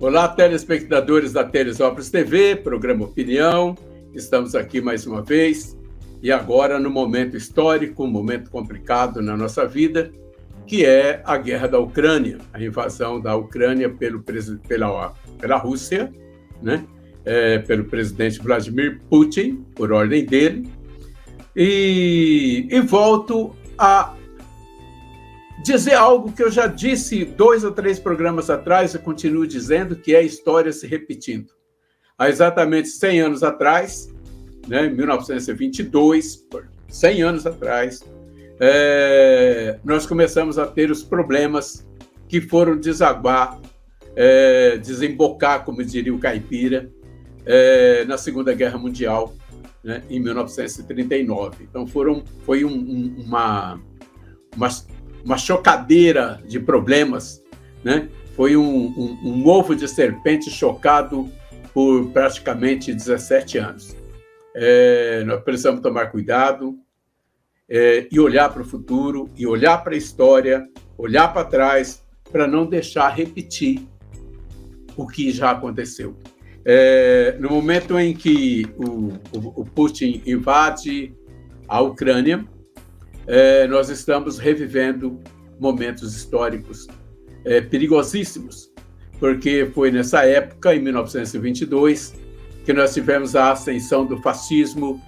Olá, telespectadores da Telesópolis TV, programa Opinião. Estamos aqui mais uma vez e agora no momento histórico, um momento complicado na nossa vida, que é a guerra da Ucrânia, a invasão da Ucrânia pela Rússia, né? Pelo presidente Vladimir Putin, por ordem dele. E volto a dizer algo que eu já disse 2 ou 3 programas atrás, eu continuo dizendo, que é a história se repetindo. Há exatamente 100 anos atrás, né, em 1922, 100 anos atrás, nós começamos a ter os problemas que foram desembocar, como diria o caipira, na Segunda Guerra Mundial, né, em 1939. Então, foi uma chocadeira de problemas, né? Foi um ovo de serpente chocado por praticamente 17 anos. Nós precisamos tomar cuidado e olhar para o futuro, e olhar para a história, olhar para trás, para não deixar repetir o que já aconteceu. No momento em que o Putin invade a Ucrânia, nós estamos revivendo momentos históricos perigosíssimos, porque foi nessa época, em 1922, que nós tivemos a ascensão do fascismo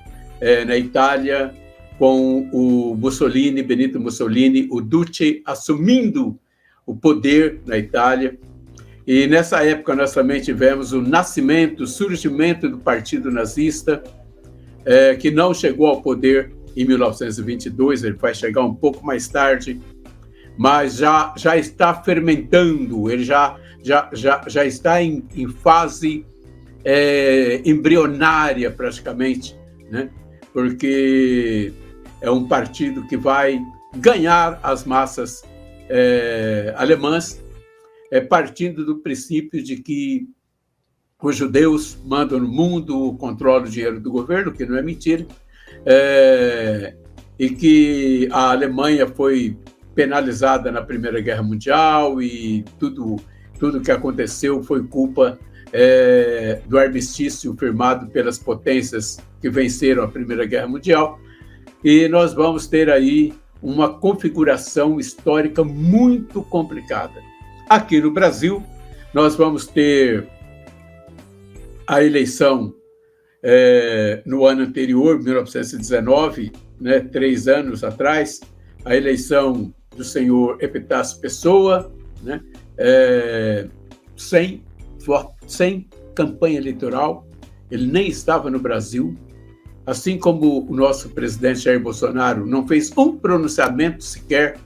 na Itália, com o Mussolini, Benito Mussolini, o Duce, assumindo o poder na Itália. E nessa época nós também tivemos o surgimento do Partido Nazista, que não chegou ao poder em 1922, ele vai chegar um pouco mais tarde, mas já está fermentando, ele já está em fase embrionária praticamente, né? Porque é um partido que vai ganhar as massas alemãs, partindo do princípio de que os judeus mandam no mundo, controlam o dinheiro do governo, que não é mentira, e que a Alemanha foi penalizada na Primeira Guerra Mundial e tudo que aconteceu foi culpa do armistício firmado pelas potências que venceram a Primeira Guerra Mundial. E nós vamos ter aí uma configuração histórica muito complicada. Aqui no Brasil, nós vamos ter a eleição no ano anterior, 1919, né, 3 anos atrás, a eleição do senhor Epitácio Pessoa, né, sem campanha eleitoral, ele nem estava no Brasil, assim como o nosso presidente Jair Bolsonaro não fez um pronunciamento sequer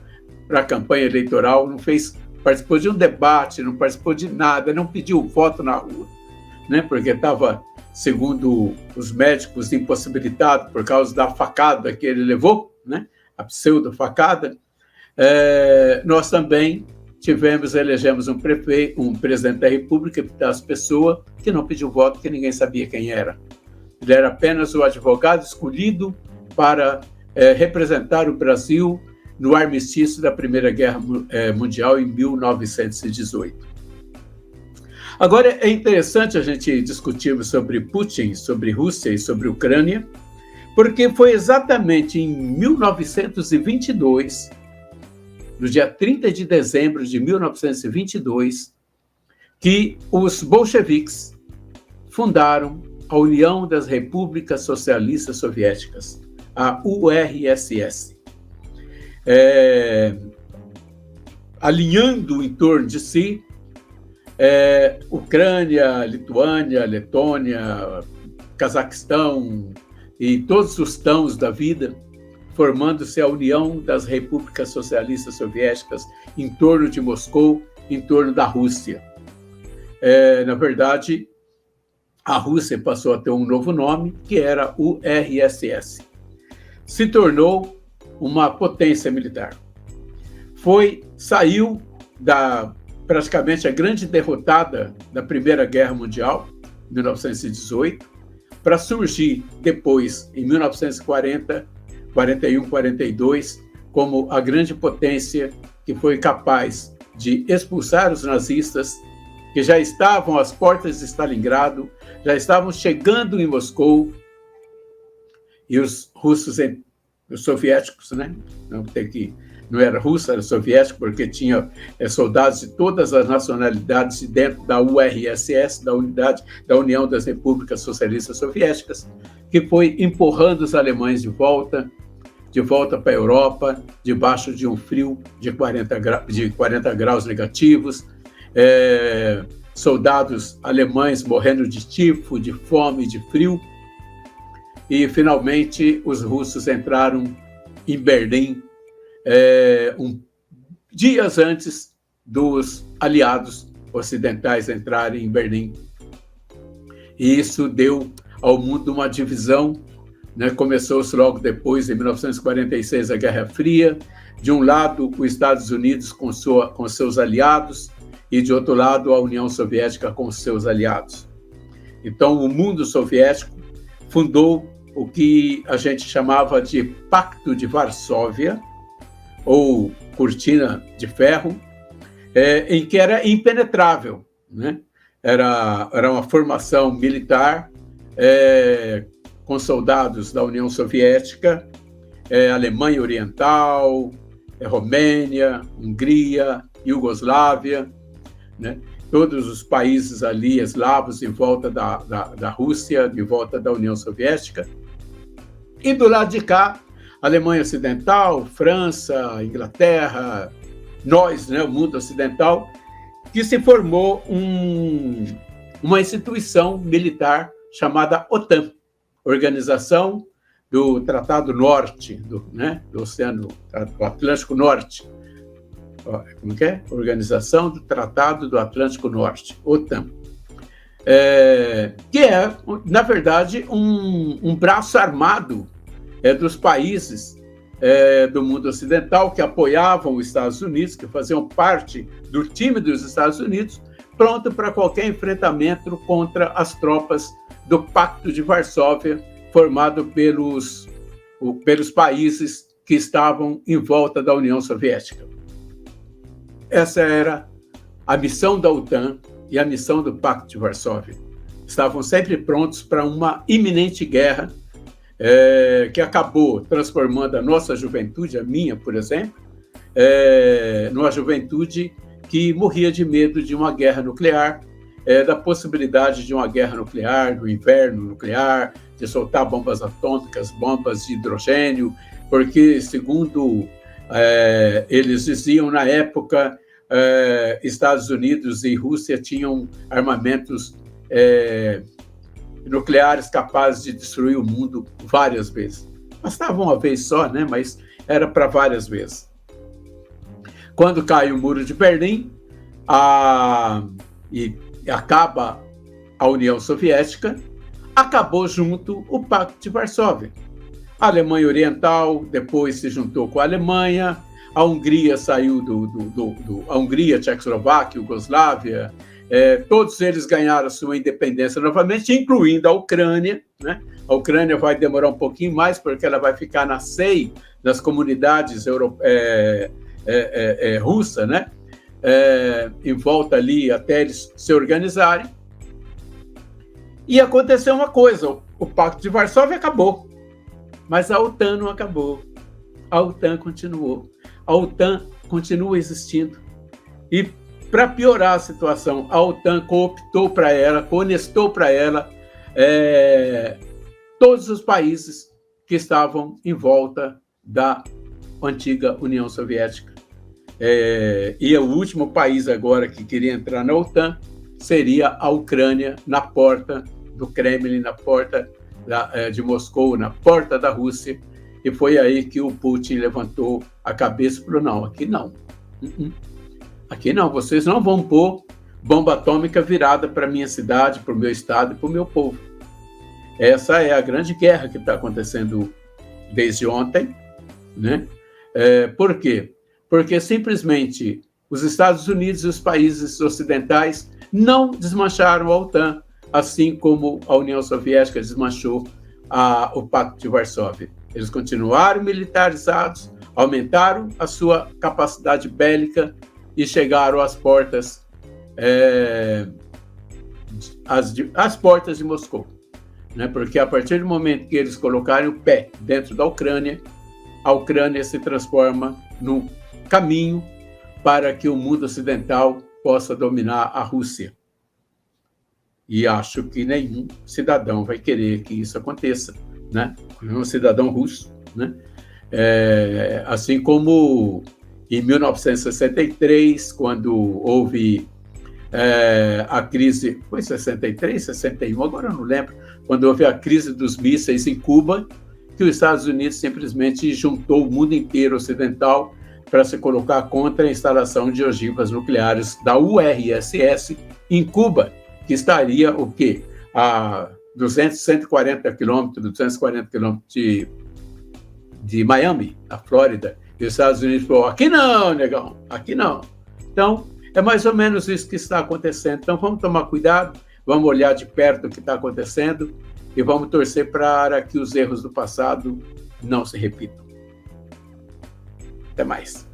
para a campanha eleitoral, participou de um debate, não participou de nada, não pediu voto na rua, né, porque estava, segundo os médicos, impossibilitado por causa da facada que ele levou, né, a pseudo-facada. Nós também elegemos um presidente da República, Epitácio Pessoa, que não pediu voto, que ninguém sabia quem era. Ele era apenas o advogado escolhido para representar o Brasil no armistício da Primeira Guerra Mundial em 1918. Agora, é interessante a gente discutir sobre Putin, sobre Rússia e sobre Ucrânia, porque foi exatamente em 1922, no dia 30 de dezembro de 1922, que os bolcheviques fundaram a União das Repúblicas Socialistas Soviéticas, a URSS, alinhando em torno de si Ucrânia, Lituânia, Letônia, Cazaquistão e todos os tãos da vida, formando-se a União das Repúblicas Socialistas Soviéticas em torno de Moscou, em torno da Rússia. Na verdade, a Rússia passou a ter um novo nome, que era o URSS. Se tornou uma potência militar. Saiu praticamente a grande derrotada da Primeira Guerra Mundial, 1918, para surgir depois, em 1940, 41, 42, como a grande potência que foi capaz de expulsar os nazistas que já estavam às portas de Stalingrado, já estavam chegando em Moscou, e os russos, os soviéticos, né? Não era russo, era soviético, porque tinha soldados de todas as nacionalidades dentro da URSS, da União das Repúblicas Socialistas Soviéticas, que foi empurrando os alemães de volta para a Europa, debaixo de um frio de 40 graus negativos, soldados alemães morrendo de tifo, de fome, de frio, e finalmente os russos entraram em Berlim dias antes dos aliados ocidentais entrarem em Berlim. E isso deu ao mundo uma divisão, né? Começou-se logo depois, em 1946, a Guerra Fria. De um lado, os Estados Unidos com seus aliados, e de outro lado, a União Soviética com seus aliados. Então, o mundo soviético fundou o que a gente chamava de Pacto de Varsóvia, ou Cortina de Ferro, em que era impenetrável, né? Era uma formação militar com soldados da União Soviética, Alemanha Oriental, Romênia, Hungria, Iugoslávia, né? Todos os países ali eslavos em volta da Rússia, de volta da União Soviética. E do lado de cá, Alemanha Ocidental, França, Inglaterra, nós, né, o mundo ocidental, que se formou uma instituição militar chamada OTAN, Organização do Tratado Norte, do Oceano do Atlântico Norte. Como que é? Organização do Tratado do Atlântico Norte, OTAN. Que é, na verdade, um braço armado dos países do mundo ocidental que apoiavam os Estados Unidos, que faziam parte do time dos Estados Unidos, pronto para qualquer enfrentamento contra as tropas do Pacto de Varsóvia, formado pelos países que estavam em volta da União Soviética. Essa era a missão da OTAN e a missão do Pacto de Varsóvia. Estavam sempre prontos para uma iminente guerra que acabou transformando a nossa juventude, a minha, por exemplo, numa juventude que morria de medo de uma guerra nuclear, da possibilidade de uma guerra nuclear, do inverno nuclear, de soltar bombas atômicas, bombas de hidrogênio, porque, segundo eles diziam na época, Estados Unidos e Rússia tinham armamentos nucleares capazes de destruir o mundo várias vezes. Bastava uma vez só, né? Mas era para várias vezes. Quando cai o Muro de Berlim e acaba a União Soviética, acabou junto o Pacto de Varsóvia. A Alemanha Oriental depois se juntou com a Alemanha, a Hungria saiu a Hungria, Tchecoslováquia, Iugoslávia, todos eles ganharam sua independência novamente, incluindo a Ucrânia, né? A Ucrânia vai demorar um pouquinho mais, porque ela vai ficar na SEI, nas comunidades russas, né? Em volta ali até eles se organizarem. E aconteceu uma coisa, o Pacto de Varsóvia acabou, mas a OTAN não acabou. A OTAN continuou. A OTAN continua existindo. E, para piorar a situação, a OTAN cooptou para ela, conestou para ela todos os países que estavam em volta da antiga União Soviética. E o último país agora que queria entrar na OTAN seria a Ucrânia, na porta do Kremlin, na porta de Moscou, na porta da Rússia. E foi aí que o Putin levantou a cabeça e falou, não, aqui não. Aqui não, vocês não vão pôr bomba atômica virada para a minha cidade, para o meu estado e para o meu povo. Essa é a grande guerra que está acontecendo desde ontem, né? Por quê? Porque simplesmente os Estados Unidos e os países ocidentais não desmancharam a OTAN, assim como a União Soviética desmanchou o Pacto de Varsóvia. Eles continuaram militarizados, aumentaram a sua capacidade bélica e chegaram às portas as portas de Moscou, né? Porque a partir do momento que eles colocarem o pé dentro da Ucrânia, a Ucrânia se transforma num caminho para que o mundo ocidental possa dominar a Rússia. E acho que nenhum cidadão vai querer que isso aconteça, né? Nenhum cidadão russo, né? Assim como em 1963, quando houve a crise, foi 63, 61, agora eu não lembro, quando houve a crise dos mísseis em Cuba, que os Estados Unidos simplesmente juntou o mundo inteiro ocidental para se colocar contra a instalação de ogivas nucleares da URSS em Cuba, que estaria o quê? A 140 quilômetros de Miami, na Flórida. E os Estados Unidos falaram, aqui não, negão, aqui não. Então, é mais ou menos isso que está acontecendo. Então, vamos tomar cuidado, vamos olhar de perto o que está acontecendo e vamos torcer para que os erros do passado não se repitam. Até mais.